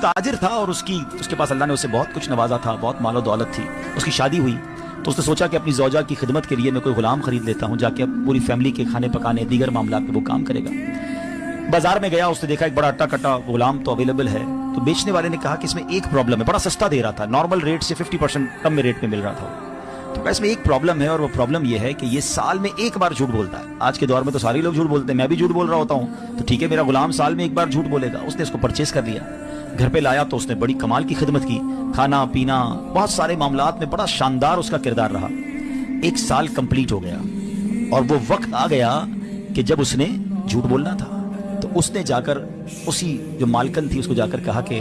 ताजिर था और उसके पास अल्लाह ने उसे बहुत कुछ नवाजा था, बहुत मालो दौलत थी। उसकी शादी हुई तो उसने सोचा कि अपनी ज़ौजा की खिदमत के लिए मैं कोई गुलाम खरीद लेता हूँ, जाके पूरी फैमिली के खाने पकाने दीगर मामलात में वो काम करेगा। बाजार में गया, उसने देखा एक बड़ा अट्टा कट्टा गुलाम तो अवेलेबल है। तो बेचने वाले ने कहा कि इसमें एक प्रॉब्लम है, बड़ा सस्ता दे रहा था, नॉर्मल रेट से 50% कम में रेट में मिल रहा था। तो कहा इसमें एक प्रॉब्लम है, और वो प्रॉब्लम ये है कि ये साल में एक बार झूठ बोलता है। आज के दौर में तो सारे लोग झूठ बोलते हैं, मैं भी झूठ बोल रहा होता हूँ, तो ठीक है मेरा गुलाम साल में एक बार झूठ बोलेगा। उसने इसको परचेज कर लिया, घर पे लाया तो उसने बड़ी कमाल की खिदमत की, खाना पीना बहुत सारे मामलात में बड़ा शानदार उसका किरदार रहा। एक साल कंप्लीट हो गया और वो वक्त आ गया कि जब उसने झूठ बोलना था। तो उसने जाकर उसी जो मालकन थी उसको जाकर कहा कि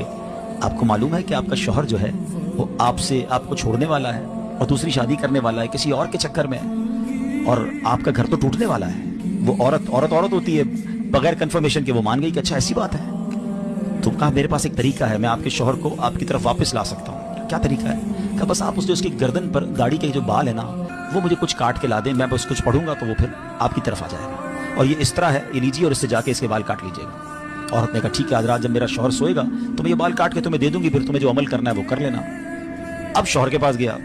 आपको मालूम है कि आपका शौहर जो है वो आपको छोड़ने वाला है और दूसरी शादी करने वाला है, किसी और के चक्कर में है, और आपका घर तो टूटने वाला है। वो औरत होती है, बगैर कंफर्मेशन के वो मान गई कि अच्छा ऐसी बात है। तो कहा मेरे पास एक तरीका है, मैं आपके शौहर को आपकी तरफ वापस ला सकता हूँ। क्या तरीका है? कहा बस आप उसकी गर्दन पर दाढ़ी के जो बाल है ना वो मुझे कुछ काट के ला दें, मैं बस कुछ पढ़ूंगा तो वो फिर आपकी तरफ आ जाएगा, और ये इस तरह है, ये लीजिए और इससे जाके इसके बाल काट लीजिएगा। औरत ने कहा ठीक है, आज रात जब मेरा शौहर सोएगा तो मैं ये बाल काट के तुम्हें दे दूंगी, फिर तुम्हें जो अमल करना है वो कर लेना। अब शौहर के पास गया,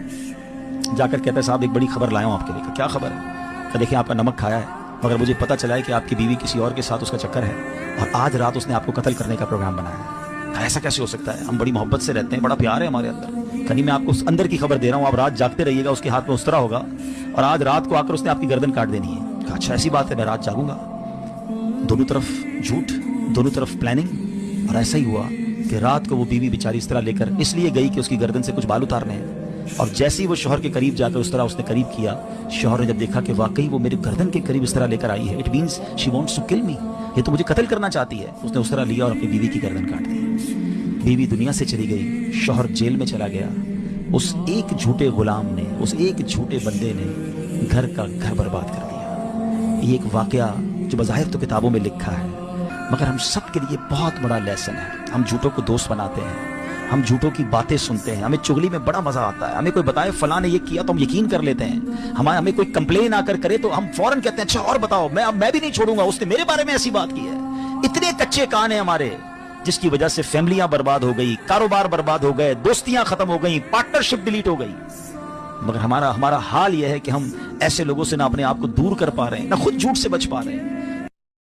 जाकर कहता है साहब एक बड़ी खबर लाया हूँ आपके लिए। क्या खबर है? कहा देखिए आपका नमक खाया है, मगर मुझे पता चला है कि आपकी बीवी किसी और के साथ उसका चक्कर है, और आज रात उसने आपको कत्ल करने का प्रोग्राम बनाया है। ऐसा कैसे हो सकता है? हम बड़ी मोहब्बत से रहते हैं, बड़ा प्यार है हमारे अंदर। कहीं मैं आपको उस अंदर की खबर दे रहा हूँ, आप रात जागते रहिएगा, उसके हाथ में उस्तरा होगा और आज रात को आकर उसने आपकी गर्दन काट देनी है। कहा अच्छा ऐसी बात है, मैं रात जागूंगा। दोनों तरफ झूठ, दोनों तरफ प्लानिंग, और ऐसा ही हुआ कि रात को वो बीवी बेचारी इस तरह लेकर इसलिए गई कि उसकी गर्दन से कुछ बाल उतारने हैं, और जैसे ही वो शौहर के करीब जाकर उस तरह उसने करीब किया, शौहर ने जब देखा कि वाकई वो मेरे गर्दन के करीब इस तरह लेकर आई है, it means she wants to kill me, ये तो मुझे कत्ल करना चाहती है। उसने उस तरह लिया और अपनी बीवी की गर्दन काट दी। बीवी दुनिया से चली गई, शौहर जेल में चला गया। उस एक झूठे गुलाम ने, उस एक झूठे बंदे ने घर का घर बर्बाद कर दिया। ये एक वाकया जो बज़ाहिर तो किताबों में लिखा है, मगर हम सब के लिए बहुत बड़ा लेसन है। हम झूठों को दोस्त बनाते हैं, हम झूठों की बातें सुनते हैं, हमें चुगली में बड़ा मजा आता है। हमें कोई बताए फलां ने ये किया तो हम यकीन कर लेते हैं। हमें कोई कंप्लेन आकर करे तो हम फौरन कहते हैं अच्छा और बताओ, मैं भी नहीं छोड़ूंगा, उसने मेरे बारे में ऐसी बात की है। इतने कच्चे कान हैं हमारे, जिसकी वजह से फैमिलियां बर्बाद हो गई, कारोबार बर्बाद हो गए, दोस्तियां खत्म हो गई, पार्टनरशिप डिलीट हो गई। मगर हमारा हाल यह है कि हम ऐसे लोगों से ना अपने आप को दूर कर पा रहे हैं, ना खुद झूठ से बच पा रहे हैं।